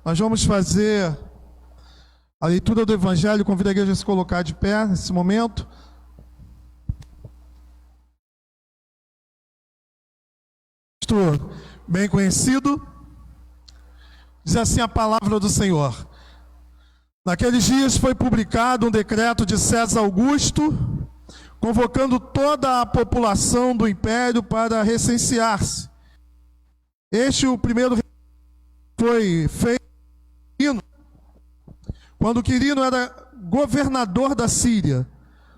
Nós vamos fazer a leitura do Evangelho. Convido a igreja a se colocar de pé nesse momento. Texto bem conhecido. Diz assim a palavra do Senhor. Naqueles dias foi publicado um decreto de César Augusto, convocando toda a população do império para recensear-se. O primeiro foi feito quando Quirino era governador da Síria.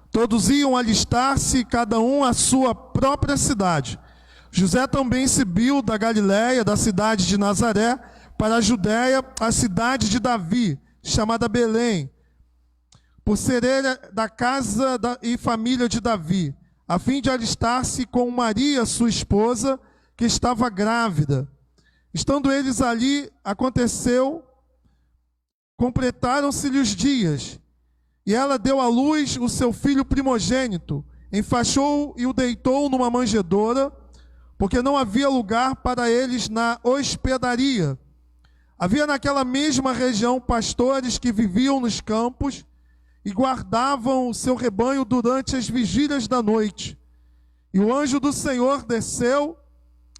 Todos iam alistar-se, cada um à sua própria cidade. José também subiu da Galiléia, da cidade de Nazaré, para a Judéia, a cidade de Davi, chamada Belém, por ser ele da casa e família de Davi, a fim de alistar-se com Maria, sua esposa, que estava grávida. Estando eles ali, completaram-se-lhe os dias, e ela deu à luz o seu filho primogênito, enfaixou e o deitou numa manjedoura, porque não havia lugar para eles na hospedaria. Havia naquela mesma região pastores que viviam nos campos e guardavam o seu rebanho durante as vigílias da noite. E o anjo do Senhor desceu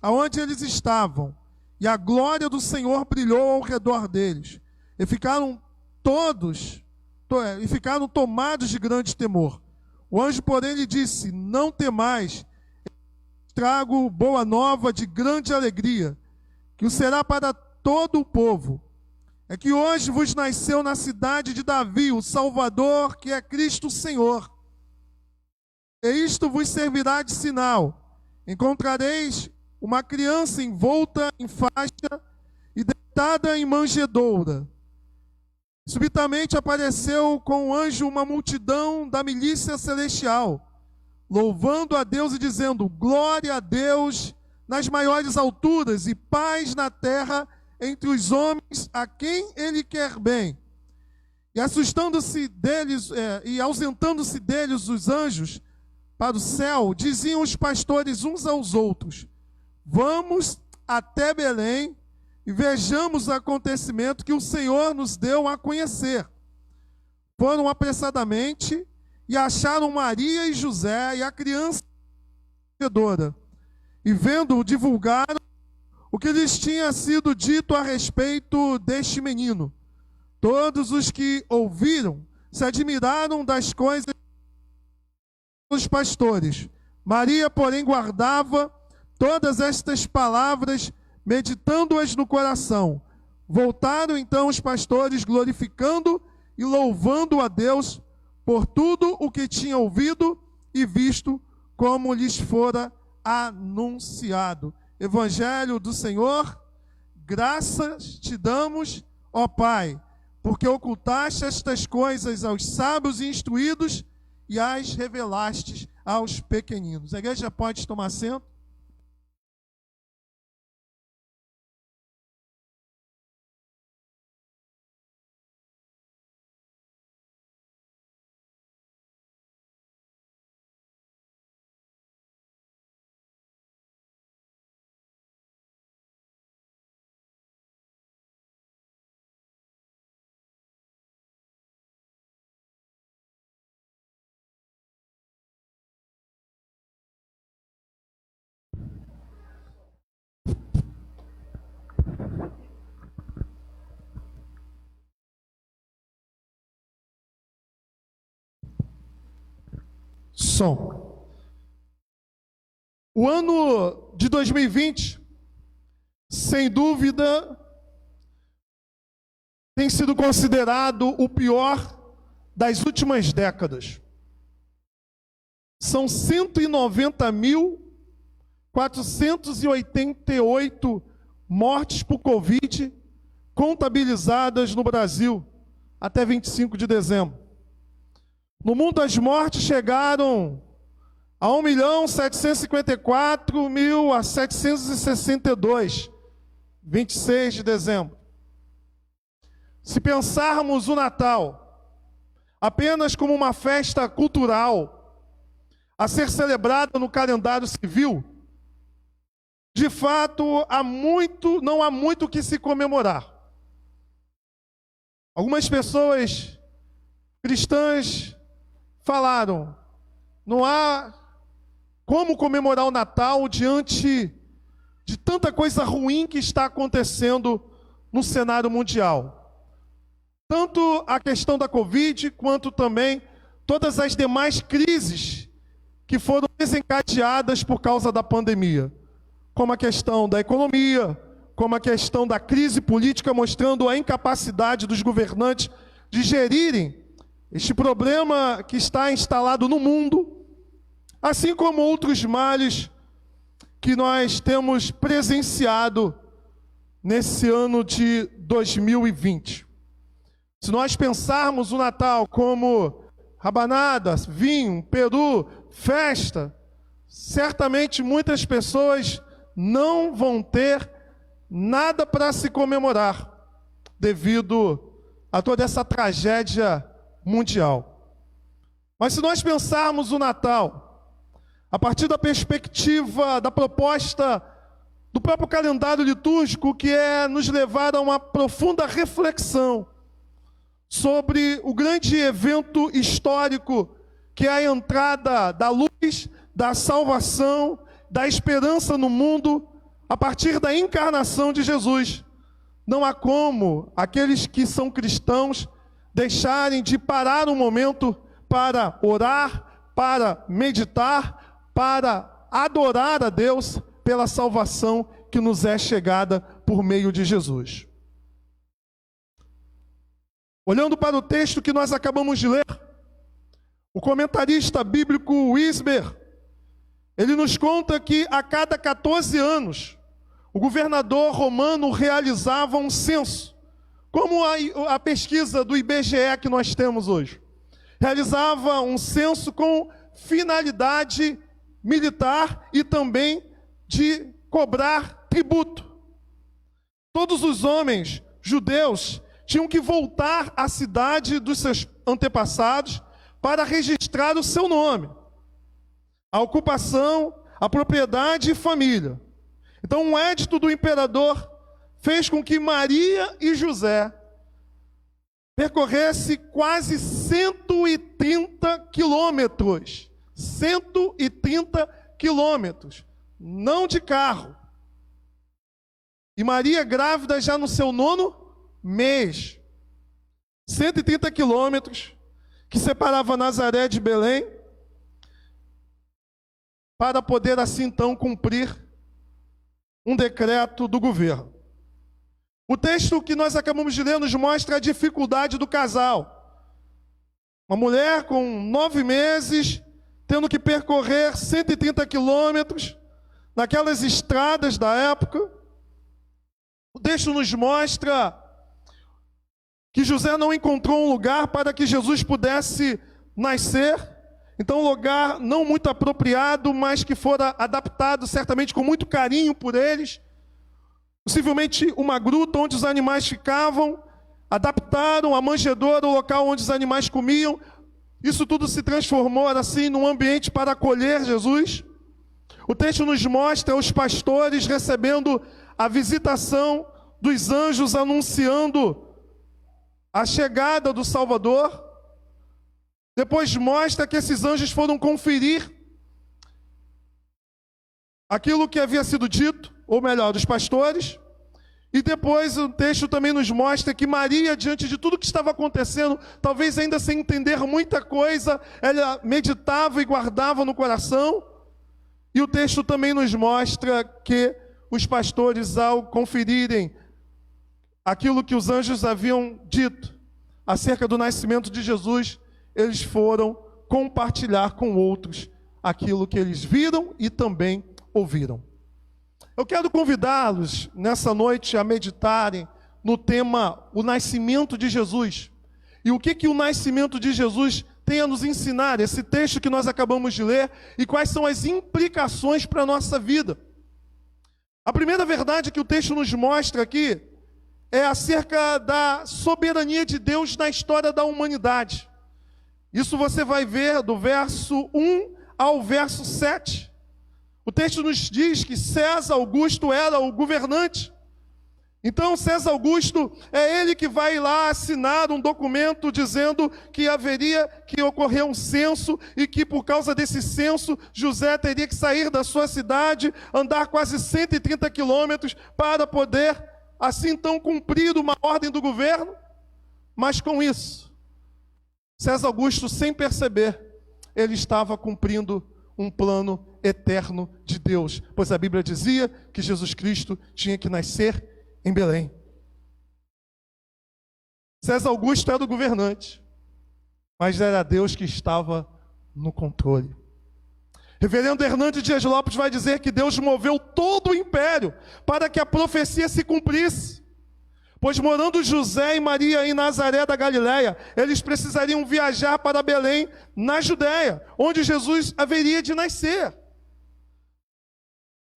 aonde eles estavam, e a glória do Senhor brilhou ao redor deles. E ficaram tomados de grande temor. O anjo, porém, lhe disse: não temais, trago boa nova de grande alegria, que o será para todo o povo. É que hoje vos nasceu na cidade de Davi o Salvador, que é Cristo Senhor. E isto vos servirá de sinal: encontrareis uma criança envolta em faixa e deitada em manjedoura. Subitamente apareceu com o anjo uma multidão da milícia celestial, louvando a Deus e dizendo: glória a Deus nas maiores alturas e paz na terra entre os homens a quem Ele quer bem. E ausentando-se deles os anjos para o céu, diziam os pastores uns aos outros: vamos até Belém e vejamos o acontecimento que o Senhor nos deu a conhecer. Foram apressadamente e acharam Maria e José e a criança e vendo-o divulgaram o que lhes tinha sido dito a respeito deste menino. Todos os que ouviram se admiraram das coisas dos pastores. Maria, porém, guardava todas estas palavras, meditando-as no coração. Voltaram então os pastores, glorificando e louvando a Deus por tudo o que tinham ouvido e visto, como lhes fora anunciado. Evangelho do Senhor, graças te damos, ó Pai, porque ocultaste estas coisas aos sábios e instruídos e as revelaste aos pequeninos. A igreja pode tomar assento? Som. O ano de 2020, sem dúvida, tem sido considerado o pior das últimas décadas. São 190.488 mortes por Covid contabilizadas no Brasil até 25 de dezembro. No mundo, as mortes chegaram a 1.754.762, 26 de dezembro. Se pensarmos o Natal apenas como uma festa cultural a ser celebrada no calendário civil, de fato, não há muito o que se comemorar. Algumas pessoas cristãs falaram: não há como comemorar o Natal diante de tanta coisa ruim que está acontecendo no cenário mundial. Tanto a questão da Covid, quanto também todas as demais crises que foram desencadeadas por causa da pandemia, como a questão da economia, como a questão da crise política, mostrando a incapacidade dos governantes de gerirem este problema que está instalado no mundo, assim como outros males que nós temos presenciado nesse ano de 2020. Se nós pensarmos o Natal como rabanadas, vinho, peru, festa, certamente muitas pessoas não vão ter nada para se comemorar devido a toda essa tragédia mundial. Mas se nós pensarmos o Natal a partir da perspectiva, da proposta do próprio calendário litúrgico, que é nos levar a uma profunda reflexão sobre o grande evento histórico que é a entrada da luz, da salvação, da esperança no mundo, a partir da encarnação de Jesus. Não há como aqueles que são cristãos deixarem de parar um momento para orar, para meditar, para adorar a Deus pela salvação que nos é chegada por meio de Jesus. Olhando para o texto que nós acabamos de ler, o comentarista bíblico Wisber, ele nos conta que a cada 14 anos, o governador romano realizava um censo, como a pesquisa do IBGE que nós temos hoje. Realizava um censo com finalidade militar e também de cobrar tributo. Todos os homens judeus tinham que voltar à cidade dos seus antepassados para registrar o seu nome, a ocupação, a propriedade e família. Então, um edito do imperador fez com que Maria e José percorressem quase 130 quilômetros. 130 quilômetros, não de carro. E Maria grávida já no seu 9º mês. 130 quilômetros que separava Nazaré de Belém, para poder assim então cumprir um decreto do governo. O texto que nós acabamos de ler nos mostra a dificuldade do casal. Uma mulher com 9 meses, tendo que percorrer 130 quilômetros, naquelas estradas da época. O texto nos mostra que José não encontrou um lugar para que Jesus pudesse nascer. Então, um lugar não muito apropriado, mas que fora adaptado certamente com muito carinho por eles. Possivelmente uma gruta onde os animais ficavam, adaptaram a manjedoura, o local onde os animais comiam. Isso tudo se transformou assim num ambiente para acolher Jesus. O texto nos mostra os pastores recebendo a visitação dos anjos anunciando a chegada do Salvador. Depois mostra que esses anjos foram conferir aquilo que havia sido dito, ou melhor, os pastores. E depois o texto também nos mostra que Maria, diante de tudo que estava acontecendo, talvez ainda sem entender muita coisa, ela meditava e guardava no coração. E o texto também nos mostra que os pastores, ao conferirem aquilo que os anjos haviam dito acerca do nascimento de Jesus, eles foram compartilhar com outros aquilo que eles viram e também ouviram. Eu quero convidá-los nessa noite a meditarem no tema o nascimento de Jesus. E o que o nascimento de Jesus tem a nos ensinar, esse texto que nós acabamos de ler, e quais são as implicações para a nossa vida. A primeira verdade que o texto nos mostra aqui é acerca da soberania de Deus na história da humanidade. Isso você vai ver do verso 1 ao verso 7. O texto nos diz que César Augusto era o governante. Então César Augusto é ele que vai lá assinar um documento dizendo que haveria que ocorrer um censo e que por causa desse censo José teria que sair da sua cidade, andar quase 130 quilômetros para poder, assim então, cumprir uma ordem do governo. Mas com isso, César Augusto, sem perceber, ele estava cumprindo um plano eterno de Deus, pois a Bíblia dizia que Jesus Cristo tinha que nascer em Belém. César Augusto era o governante, mas era Deus que estava no controle. Reverendo Hernandes Dias Lopes vai dizer que Deus moveu todo o império para que a profecia se cumprisse. Pois morando José e Maria em Nazaré da Galileia, eles precisariam viajar para Belém, na Judéia, onde Jesus haveria de nascer.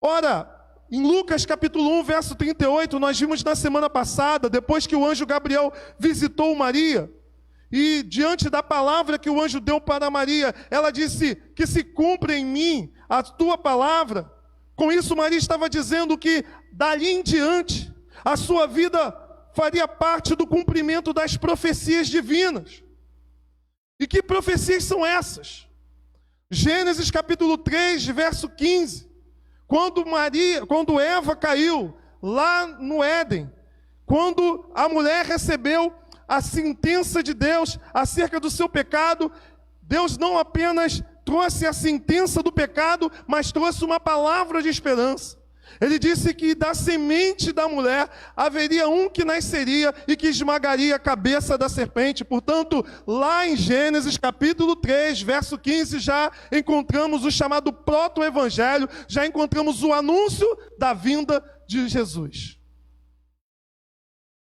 Ora, em Lucas capítulo 1, verso 38, nós vimos na semana passada, depois que o anjo Gabriel visitou Maria, e diante da palavra que o anjo deu para Maria, ela disse que se cumpra em mim a tua palavra. Com isso Maria estava dizendo que dali em diante a sua vida faria parte do cumprimento das profecias divinas. E que profecias são essas? Gênesis capítulo 3, verso 15. Quando Eva caiu lá no Éden, quando a mulher recebeu a sentença de Deus acerca do seu pecado, Deus não apenas trouxe a sentença do pecado, mas trouxe uma palavra de esperança. Ele disse que da semente da mulher haveria um que nasceria e que esmagaria a cabeça da serpente. Portanto, lá em Gênesis capítulo 3, verso 15, já encontramos o chamado proto-evangelho, já encontramos o anúncio da vinda de Jesus.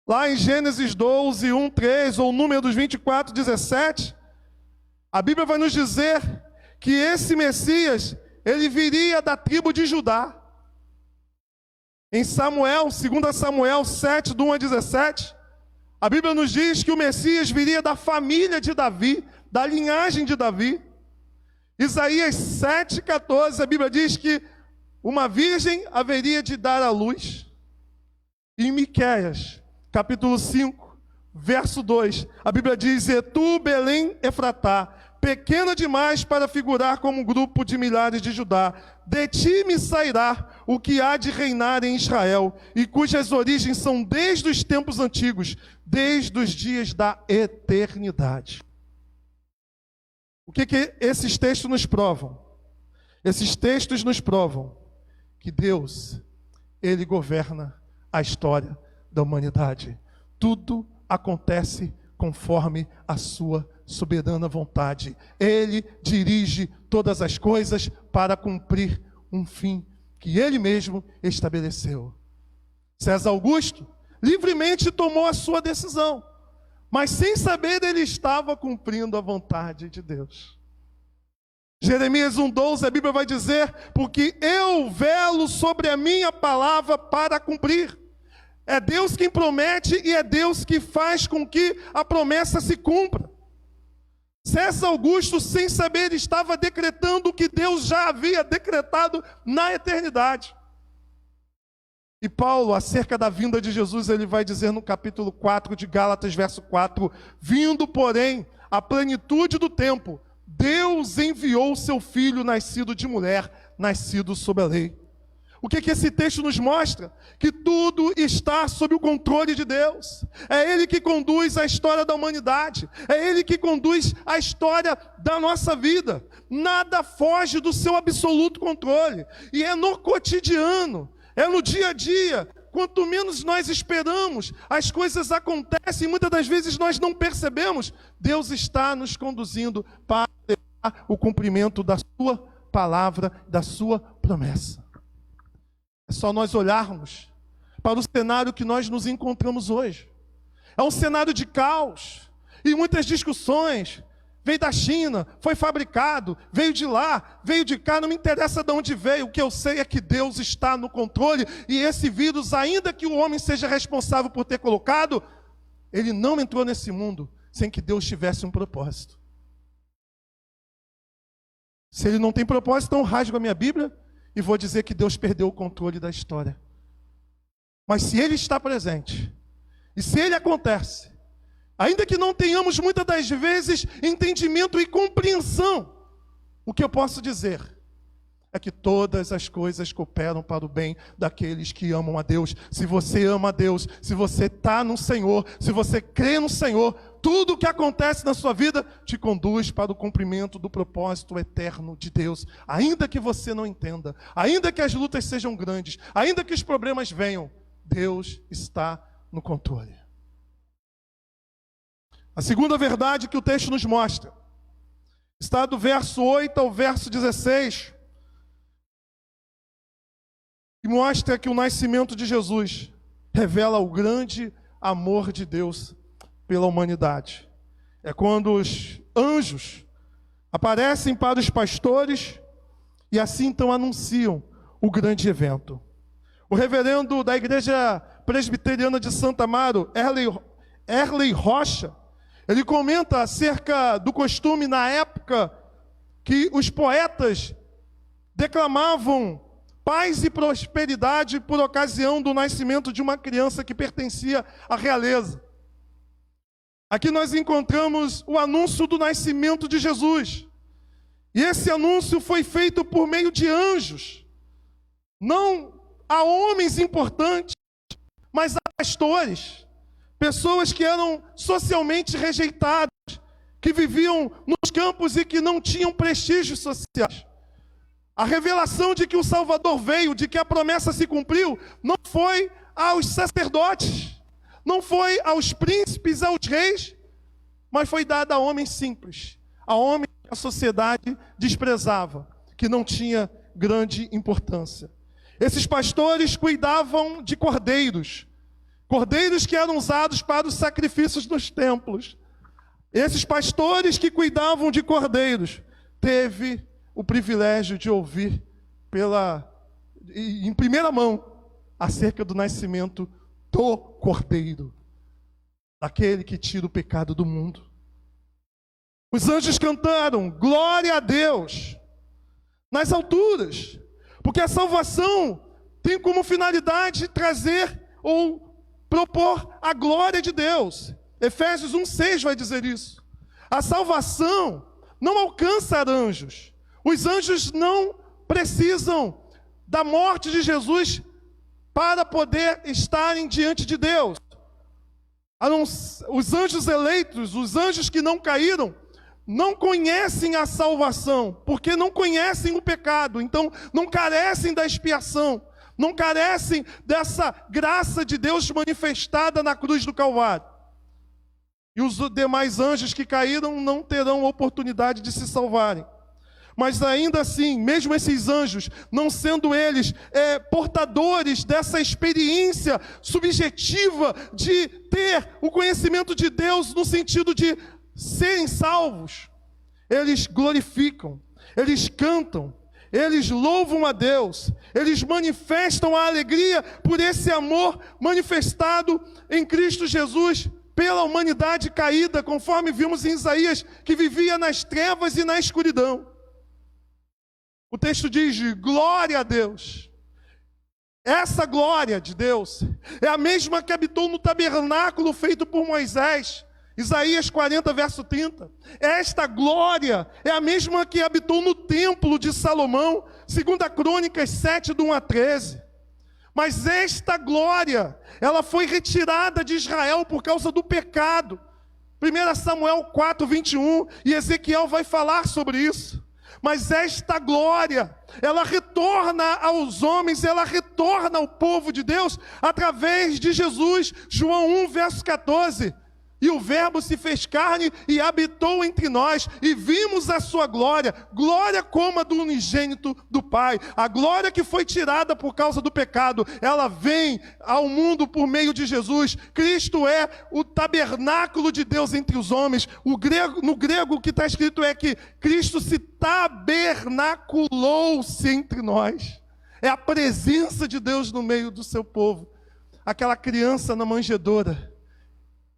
Lá em Gênesis 12, 1, 3, ou Números 24, 17, a Bíblia vai nos dizer que esse Messias, ele viria da tribo de Judá. Em Samuel, 2 Samuel 7, do 1 a 17, a Bíblia nos diz que o Messias viria da família de Davi, da linhagem de Davi. Isaías 7, 14, a Bíblia diz que uma virgem haveria de dar à luz. E em Miqueias, capítulo 5, verso 2, a Bíblia diz: "E tu, Belém Efratá, pequena demais para figurar como um grupo de milhares de Judá, de ti me sairá o que há de reinar em Israel, e cujas origens são desde os tempos antigos, desde os dias da eternidade." O que esses textos nos provam? Esses textos nos provam que Deus, Ele governa a história da humanidade. Tudo acontece conforme a sua soberana vontade. Ele dirige todas as coisas para cumprir um fim que Ele mesmo estabeleceu. César Augusto livremente tomou a sua decisão, mas sem saber ele estava cumprindo a vontade de Deus. Jeremias 1,12, a Bíblia vai dizer: "Porque eu velo sobre a minha palavra para cumprir." É Deus quem promete e é Deus que faz com que a promessa se cumpra. César Augusto, sem saber, estava decretando o que Deus já havia decretado na eternidade. E Paulo, acerca da vinda de Jesus, ele vai dizer no capítulo 4 de Gálatas, verso 4: "Vindo, porém, a plenitude do tempo, Deus enviou o seu Filho, nascido de mulher, nascido sob a lei." O que esse texto nos mostra? Que tudo está sob o controle de Deus. É Ele que conduz a história da humanidade. É Ele que conduz a história da nossa vida. Nada foge do seu absoluto controle. E é no cotidiano, é no dia a dia. Quanto menos nós esperamos, as coisas acontecem. Muitas das vezes nós não percebemos. Deus está nos conduzindo para o cumprimento da sua palavra, da sua promessa. É só nós olharmos para o cenário que nós nos encontramos hoje. É um cenário de caos e muitas discussões. Veio da China, foi fabricado, veio de lá, veio de cá, não me interessa de onde veio. O que eu sei é que Deus está no controle. E esse vírus, ainda que o homem seja responsável por ter colocado, ele não entrou nesse mundo sem que Deus tivesse um propósito. Se ele não tem propósito, então rasgo a minha Bíblia e vou dizer que Deus perdeu o controle da história. Mas se Ele está presente, e se Ele acontece, ainda que não tenhamos muitas das vezes entendimento e compreensão, o que eu posso dizer é que todas as coisas cooperam para o bem daqueles que amam a Deus. Se você ama a Deus, se você está no Senhor, se você crê no Senhor, tudo o que acontece na sua vida te conduz para o cumprimento do propósito eterno de Deus. Ainda que você não entenda, ainda que as lutas sejam grandes, ainda que os problemas venham, Deus está no controle. A segunda verdade que o texto nos mostra está do verso 8 ao verso 16, e mostra que o nascimento de Jesus revela o grande amor de Deus pela humanidade. É quando os anjos aparecem para os pastores e assim então anunciam o grande evento. O reverendo da Igreja Presbiteriana de Santa Amaro, Erley Rocha, ele comenta acerca do costume na época que os poetas declamavam paz e prosperidade por ocasião do nascimento de uma criança que pertencia à realeza. Aqui nós encontramos o anúncio do nascimento de Jesus. E esse anúncio foi feito por meio de anjos. Não a homens importantes, mas a pastores. Pessoas que eram socialmente rejeitadas, que viviam nos campos e que não tinham prestígios sociais. A revelação de que o Salvador veio, de que a promessa se cumpriu, não foi aos sacerdotes, não foi aos príncipes, aos reis, mas foi dada a homens simples, a homens que a sociedade desprezava, que não tinha grande importância. Esses pastores cuidavam de cordeiros, cordeiros que eram usados para os sacrifícios nos templos. Esses pastores que cuidavam de cordeiros, teve o privilégio de ouvir em primeira mão acerca do nascimento do Cordeiro, daquele que tira o pecado do mundo. Os anjos cantaram glória a Deus nas alturas, porque a salvação tem como finalidade trazer ou propor a glória de Deus. Efésios 1:6 vai dizer isso. A salvação não alcança anjos. Os anjos não precisam da morte de Jesus para poder estarem diante de Deus. Os anjos eleitos, os anjos que não caíram, não conhecem a salvação, porque não conhecem o pecado, então não carecem da expiação, não carecem dessa graça de Deus manifestada na cruz do Calvário. E os demais anjos que caíram não terão oportunidade de se salvarem. Mas ainda assim, mesmo esses anjos, não sendo eles portadores dessa experiência subjetiva de ter o conhecimento de Deus no sentido de serem salvos, eles glorificam, eles cantam, eles louvam a Deus, eles manifestam a alegria por esse amor manifestado em Cristo Jesus pela humanidade caída, conforme vimos em Isaías, que vivia nas trevas e na escuridão. O texto diz: glória a Deus. Essa glória de Deus é a mesma que habitou no tabernáculo feito por Moisés. Isaías 40, verso 30. Esta glória é a mesma que habitou no templo de Salomão, 2 Crônicas 7, do 1 a 13. Mas esta glória, ela foi retirada de Israel por causa do pecado. 1 Samuel 4, 21, e Ezequiel vai falar sobre isso. Mas esta glória, ela retorna aos homens, ela retorna ao povo de Deus através de Jesus. João 1, verso 14. E o verbo se fez carne e habitou entre nós, e vimos a sua glória, glória como a do unigênito do Pai. A glória que foi tirada por causa do pecado, ela vem ao mundo por meio de Jesus. Cristo é o tabernáculo de Deus entre os homens. No grego o que está escrito é que Cristo se tabernaculou-se entre nós. É a presença de Deus no meio do seu povo. Aquela criança na manjedoura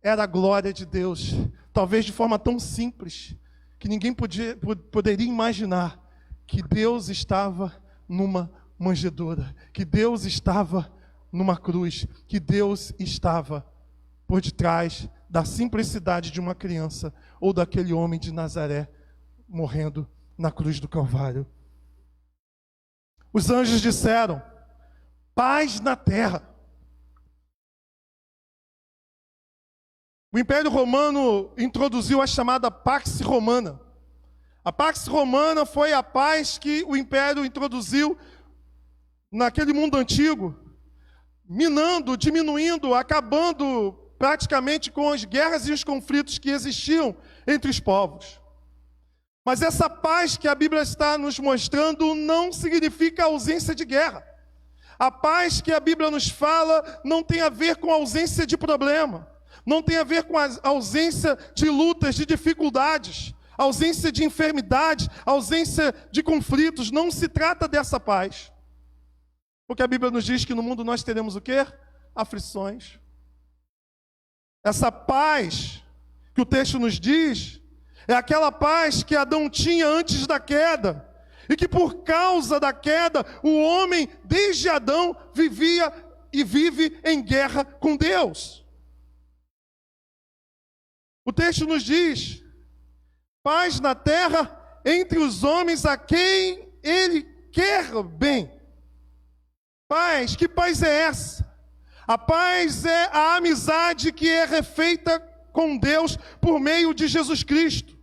era a glória de Deus, talvez de forma tão simples, que ninguém poderia imaginar que Deus estava numa manjedoura, que Deus estava numa cruz, que Deus estava por detrás da simplicidade de uma criança ou daquele homem de Nazaré morrendo na cruz do Calvário. Os anjos disseram: paz na terra. O Império Romano introduziu a chamada Pax Romana. A Pax Romana foi a paz que o Império introduziu naquele mundo antigo, minando, diminuindo, acabando praticamente com as guerras e os conflitos que existiam entre os povos. Mas essa paz que a Bíblia está nos mostrando não significa ausência de guerra. A paz que a Bíblia nos fala não tem a ver com ausência de problema, não tem a ver com a ausência de lutas, de dificuldades, ausência de enfermidade, ausência de conflitos. Não se trata dessa paz. Porque a Bíblia nos diz que no mundo nós teremos o quê? Aflições. Essa paz que o texto nos diz é aquela paz que Adão tinha antes da queda, e que por causa da queda, o homem, desde Adão, vivia e vive em guerra com Deus. O texto nos diz: paz na terra entre os homens a quem ele quer bem. Paz, que paz é essa? A paz é a amizade que é refeita com Deus por meio de Jesus Cristo.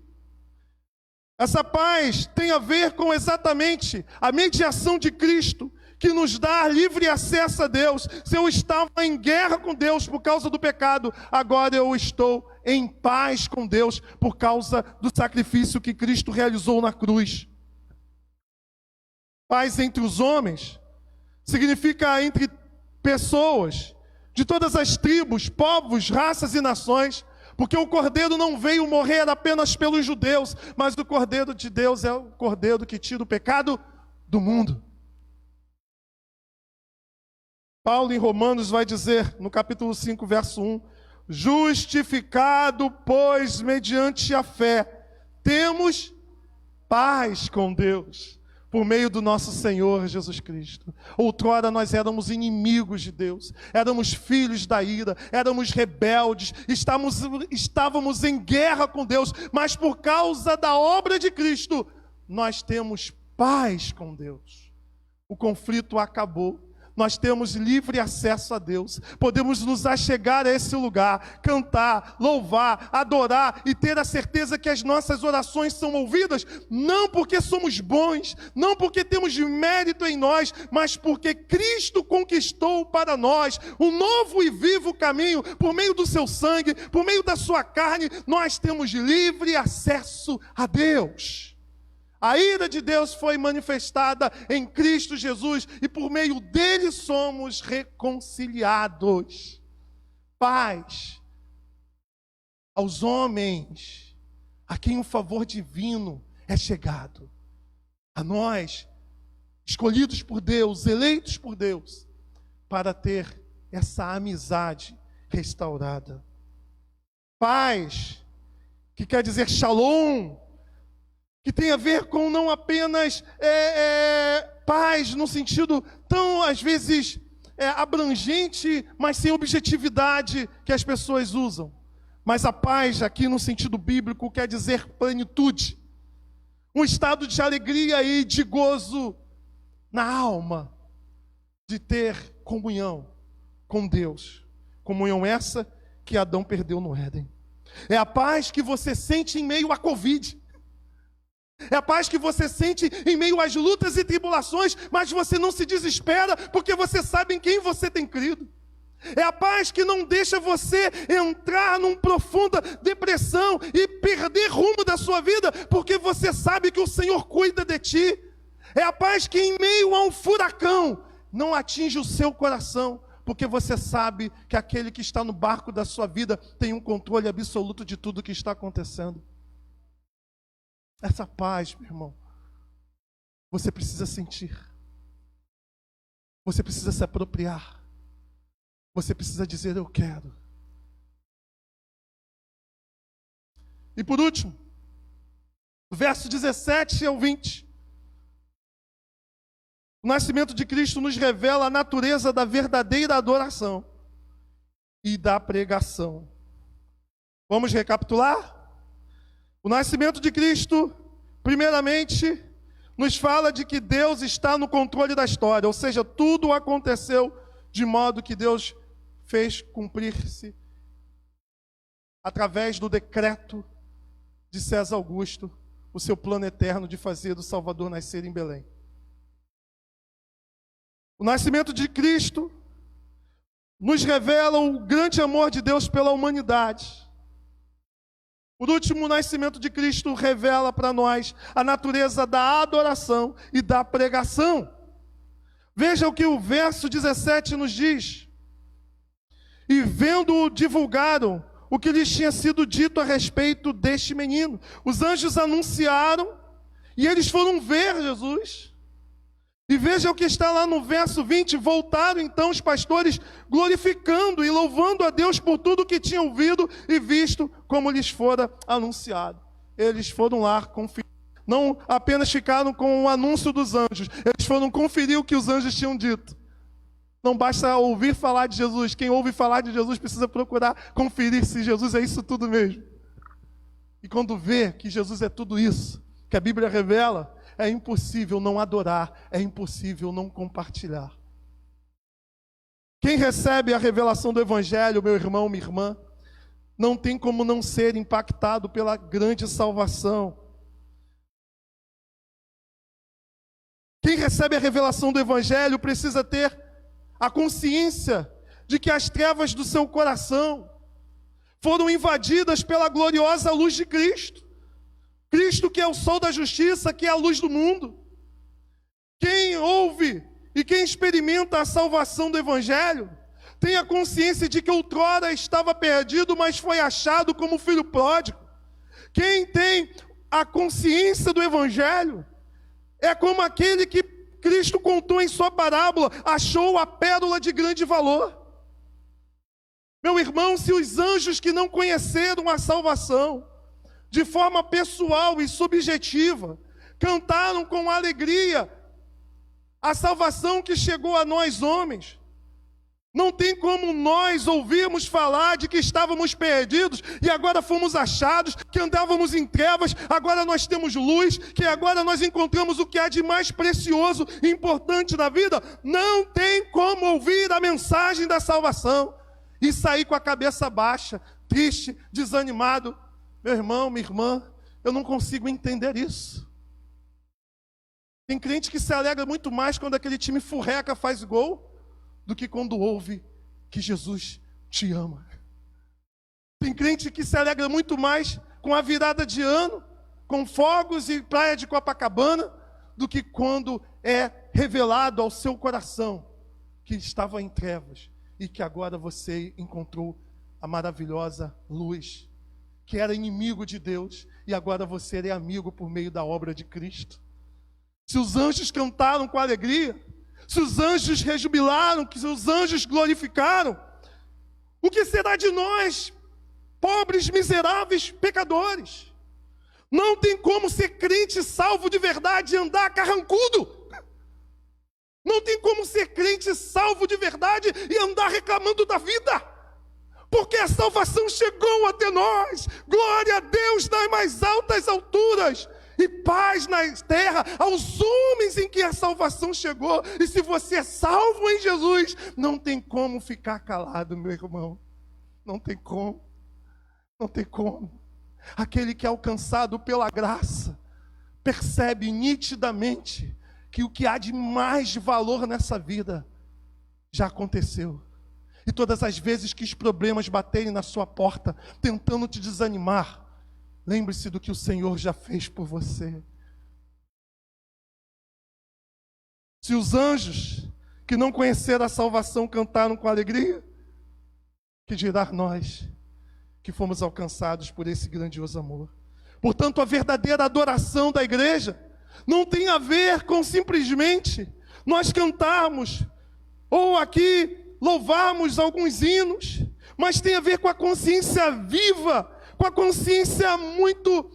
Essa paz tem a ver com exatamente a mediação de Cristo, que nos dá livre acesso a Deus. Se eu estava em guerra com Deus por causa do pecado, agora eu estou em paz com Deus por causa do sacrifício que Cristo realizou na cruz. Paz entre os homens significa entre pessoas de todas as tribos, povos, raças e nações, porque o Cordeiro não veio morrer apenas pelos judeus, mas o Cordeiro de Deus é o Cordeiro que tira o pecado do mundo. Paulo em Romanos vai dizer, no capítulo 5, verso 1, justificado, pois, mediante a fé, temos paz com Deus, por meio do nosso Senhor Jesus Cristo. Outrora nós éramos inimigos de Deus, éramos filhos da ira, éramos rebeldes, estávamos em guerra com Deus, mas por causa da obra de Cristo, nós temos paz com Deus. O conflito acabou. Nós temos livre acesso a Deus, podemos nos achegar a esse lugar, cantar, louvar, adorar e ter a certeza que as nossas orações são ouvidas, não porque somos bons, não porque temos mérito em nós, mas porque Cristo conquistou para nós um novo e vivo caminho, por meio do seu sangue, por meio da sua carne, nós temos livre acesso a Deus. A ira de Deus foi manifestada em Cristo Jesus e por meio dele somos reconciliados. Paz aos homens a quem o favor divino é chegado. A nós, escolhidos por Deus, eleitos por Deus, para ter essa amizade restaurada. Paz, que quer dizer shalom, que tem a ver com não apenas paz no sentido tão, às vezes, abrangente, mas sem objetividade que as pessoas usam. Mas a paz aqui no sentido bíblico quer dizer plenitude. Um estado de alegria e de gozo na alma, de ter comunhão com Deus. Comunhão essa que Adão perdeu no Éden. É a paz que você sente em meio à Covid. É a paz que você sente em meio às lutas e tribulações, mas você não se desespera, porque você sabe em quem você tem crido. É a paz que não deixa você entrar numa profunda depressão e perder rumo da sua vida, porque você sabe que o Senhor cuida de ti. É a paz que em meio a um furacão não atinge o seu coração, porque você sabe que aquele que está no barco da sua vida tem um controle absoluto de tudo que está acontecendo. Essa paz, meu irmão, você precisa sentir. Você precisa se apropriar. Você precisa dizer, eu quero. E por último, verso 17 ao 20. O nascimento de Cristo nos revela a natureza da verdadeira adoração e da pregação. Vamos recapitular? O nascimento de Cristo, primeiramente, nos fala de que Deus está no controle da história, ou seja, tudo aconteceu de modo que Deus fez cumprir-se através do decreto de César Augusto, o seu plano eterno de fazer do Salvador nascer em Belém. O nascimento de Cristo nos revela o grande amor de Deus pela humanidade. Por último, o nascimento de Cristo revela para nós a natureza da adoração e da pregação. Veja o que o verso 17 nos diz. E vendo-o, divulgaram o que lhes tinha sido dito a respeito deste menino. Os anjos anunciaram e eles foram ver Jesus. E veja o que está lá no verso 20. Voltaram então os pastores glorificando e louvando a Deus por tudo que tinham ouvido e visto como lhes fora anunciado. Eles foram lá conferir. Não apenas ficaram com o anúncio dos anjos, eles foram conferir o que os anjos tinham dito. Não basta ouvir falar de Jesus. Quem ouve falar de Jesus precisa procurar conferir se Jesus é isso tudo mesmo. E quando vê que Jesus é tudo isso, que a Bíblia revela, é impossível não adorar, é impossível não compartilhar. Quem recebe a revelação do Evangelho, meu irmão, minha irmã, não tem como não ser impactado pela grande salvação. Quem recebe a revelação do Evangelho precisa ter a consciência de que as trevas do seu coração foram invadidas pela gloriosa luz de Cristo. Cristo que é o sol da justiça, que é a luz do mundo. Quem ouve e quem experimenta a salvação do Evangelho, tem a consciência de que outrora estava perdido, mas foi achado como filho pródigo. Quem tem a consciência do Evangelho, é como aquele que Cristo contou em sua parábola, achou a pérola de grande valor. Meu irmão, se os anjos que não conheceram a salvação, de forma pessoal e subjetiva, cantaram com alegria a salvação que chegou a nós homens, não tem como nós ouvirmos falar de que estávamos perdidos e agora fomos achados, que andávamos em trevas, agora nós temos luz, que agora nós encontramos o que há de mais precioso e importante na vida. Não tem como ouvir a mensagem da salvação e sair com a cabeça baixa, triste, desanimado. Meu irmão, minha irmã, eu não consigo entender isso. Tem crente que se alegra muito mais quando aquele time furreca faz gol do que quando ouve que Jesus te ama. Tem crente que se alegra muito mais com a virada de ano, com fogos e praia de Copacabana, do que quando é revelado ao seu coração que estava em trevas e que agora você encontrou a maravilhosa luz, que era inimigo de Deus e agora você é amigo por meio da obra de Cristo. Se os anjos cantaram com alegria, se os anjos rejubilaram, se os anjos glorificaram, o que será de nós, pobres, miseráveis, pecadores? Não tem como ser crente salvo de verdade e andar carrancudo. Não tem como ser crente salvo de verdade e andar reclamando da vida. Porque a salvação chegou até nós. Glória a Deus nas mais altas alturas. E paz na terra aos homens em que a salvação chegou. E se você é salvo em Jesus, não tem como ficar calado, meu irmão. Não tem como. Não tem como. Aquele que é alcançado pela graça, percebe nitidamente que o que há de mais de valor nessa vida já aconteceu. E todas as vezes que os problemas baterem na sua porta, tentando te desanimar, lembre-se do que o Senhor já fez por você. Se os anjos que não conheceram a salvação cantaram com alegria, que dirá nós que fomos alcançados por esse grandioso amor. Portanto, a verdadeira adoração da igreja não tem a ver com simplesmente nós cantarmos ou aqui louvarmos alguns hinos, mas tem a ver com a consciência viva, com a consciência muito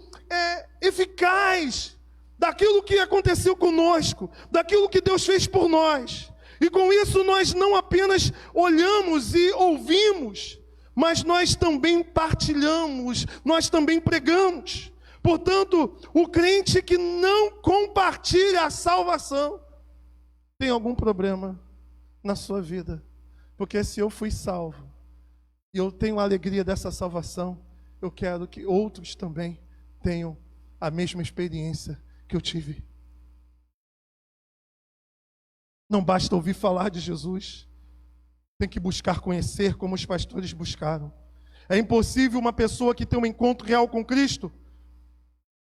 eficaz daquilo que aconteceu conosco, daquilo que Deus fez por nós. E com isso nós não apenas olhamos e ouvimos, mas nós também partilhamos, nós também pregamos. Portanto, o crente que não compartilha a salvação tem algum problema na sua vida. Porque se eu fui salvo e eu tenho a alegria dessa salvação, eu quero que outros também tenham a mesma experiência que eu tive. Não basta ouvir falar de Jesus, tem que buscar conhecer como os pastores buscaram. É impossível uma pessoa que tem um encontro real com Cristo,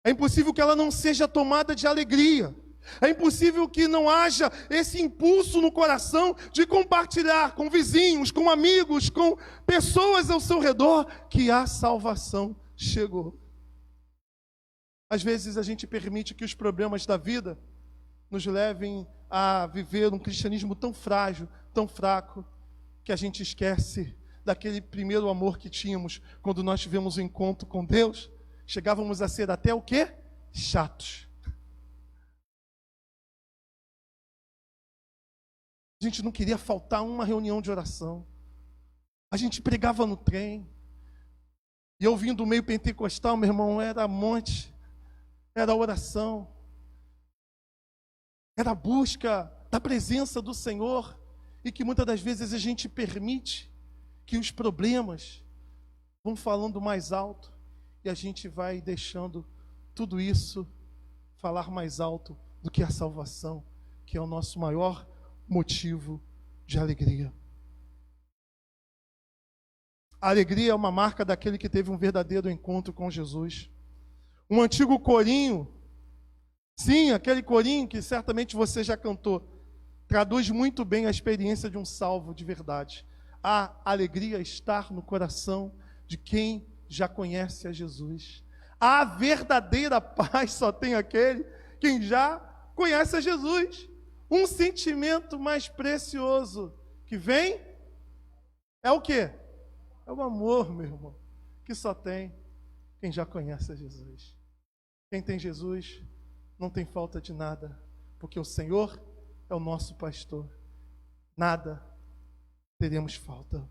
é impossível que ela não seja tomada de alegria. É impossível que não haja esse impulso no coração de compartilhar com vizinhos, com amigos, com pessoas ao seu redor, que a salvação chegou. Às vezes a gente permite que os problemas da vida nos levem a viver um cristianismo tão frágil, tão fraco, que a gente esquece daquele primeiro amor que tínhamos quando nós tivemos um encontro com Deus. Chegávamos a ser até o quê? Chatos. A gente não queria faltar uma reunião de oração. A gente pregava no trem. E eu vim do meio pentecostal, meu irmão, era monte, era oração, era a busca da presença do Senhor. E que muitas das vezes a gente permite que os problemas vão falando mais alto. E a gente vai deixando tudo isso falar mais alto do que a salvação, que é o nosso maior motivo de alegria. A alegria é uma marca daquele que teve um verdadeiro encontro com Jesus. Um antigo corinho, sim, aquele corinho que certamente você já cantou, traduz muito bem a experiência de um salvo de verdade. A alegria está no coração de quem já conhece a Jesus. A verdadeira paz só tem aquele quem já conhece a Jesus. Um sentimento mais precioso que vem é o quê? É o amor, meu irmão, que só tem quem já conhece a Jesus. Quem tem Jesus não tem falta de nada, porque o Senhor é o nosso pastor. Nada teremos falta.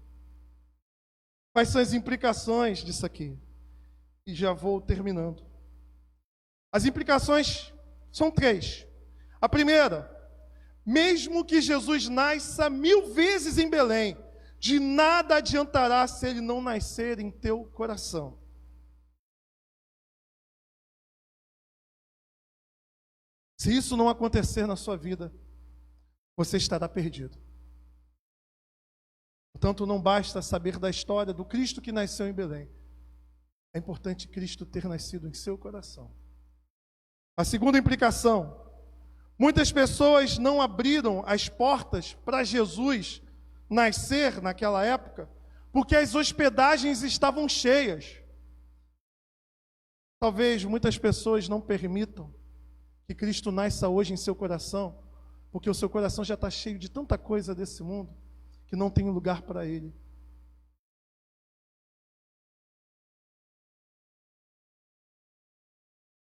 Quais são as implicações disso aqui? E já vou terminando. As implicações são 3. A primeira: mesmo que Jesus nasça 1000 vezes em Belém, de nada adiantará se ele não nascer em teu coração. Se isso não acontecer na sua vida, você estará perdido. Portanto, não basta saber da história do Cristo que nasceu em Belém. É importante Cristo ter nascido em seu coração. A segunda implicação: muitas pessoas não abriram as portas para Jesus nascer naquela época, porque as hospedagens estavam cheias. Talvez muitas pessoas não permitam que Cristo nasça hoje em seu coração, porque o seu coração já está cheio de tanta coisa desse mundo, que não tem lugar para Ele.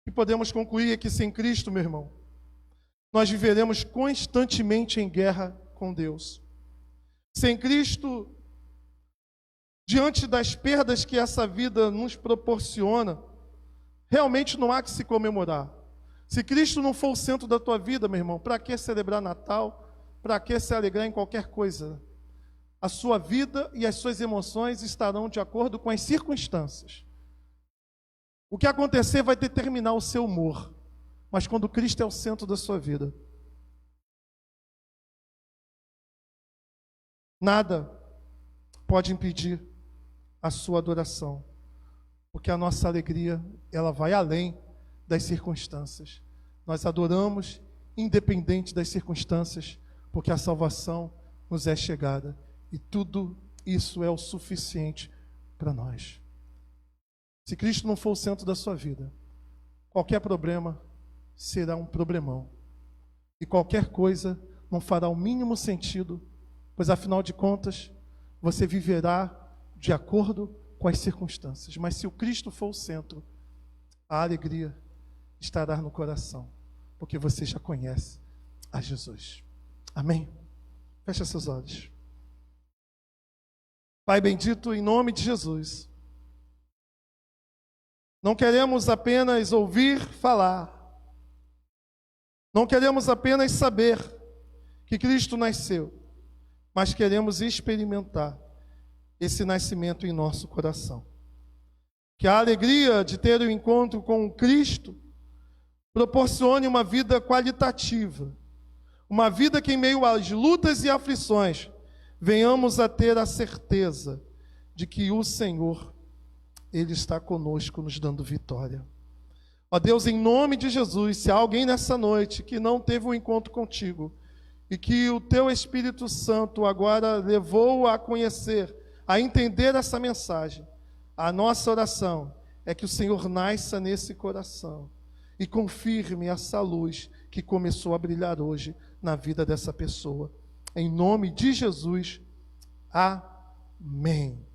E podemos concluir que sem Cristo, meu irmão, nós viveremos constantemente em guerra com Deus. Sem Cristo, diante das perdas que essa vida nos proporciona, realmente não há que se comemorar. Se Cristo não for o centro da tua vida, meu irmão, para que celebrar Natal? Para que se alegrar em qualquer coisa? A sua vida e as suas emoções estarão de acordo com as circunstâncias. O que acontecer vai determinar o seu humor. Mas quando Cristo é o centro da sua vida, nada pode impedir a sua adoração. Porque a nossa alegria, ela vai além das circunstâncias. Nós adoramos independente das circunstâncias, porque a salvação nos é chegada. E tudo isso é o suficiente para nós. Se Cristo não for o centro da sua vida, qualquer problema será um problemão. E qualquer coisa não fará o mínimo sentido, pois afinal de contas, você viverá de acordo com as circunstâncias. Mas se o Cristo for o centro, a alegria estará no coração, porque você já conhece a Jesus. Amém? Feche seus olhos. Pai bendito, em nome de Jesus, não queremos apenas ouvir falar, não queremos apenas saber que Cristo nasceu, mas queremos experimentar esse nascimento em nosso coração. Que a alegria de ter o encontro com Cristo proporcione uma vida qualitativa, uma vida que em meio às lutas e aflições venhamos a ter a certeza de que o Senhor, Ele está conosco, nos dando vitória. Ó Deus, em nome de Jesus, se há alguém nessa noite que não teve um encontro contigo e que o Teu Espírito Santo agora levou a conhecer, a entender essa mensagem, a nossa oração é que o Senhor nasça nesse coração e confirme essa luz que começou a brilhar hoje na vida dessa pessoa. Em nome de Jesus, amém.